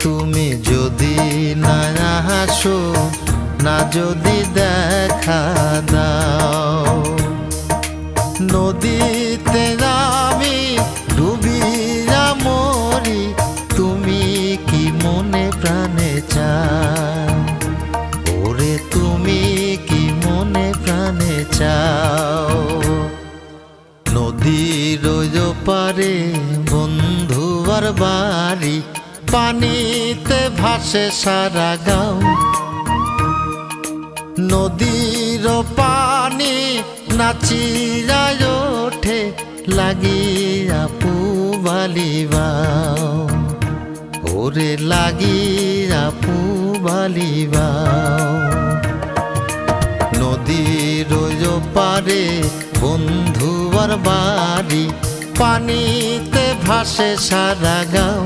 তুমি যদি না আসো, না যদি দেখা দাও, নদীতে আমি ডুবিয়া মরি, তুমি কি মনে প্রাণে চাও? ওরে তুমি কি মনে প্রাণে চাও? নদীর ওই পারে বন্ধুয়ার বাড়ি, পানিতে ভাসে সারা গাঁও। নদীর পানি নাচিয়া ওঠে, লাগিয়া পুবালিবাও, ওরে লাগিয়া পুবালিবাও। নদীর ওই পারে বন্ধুয়ার বাড়ি, পানিতে ভাসে সারা গাঁও।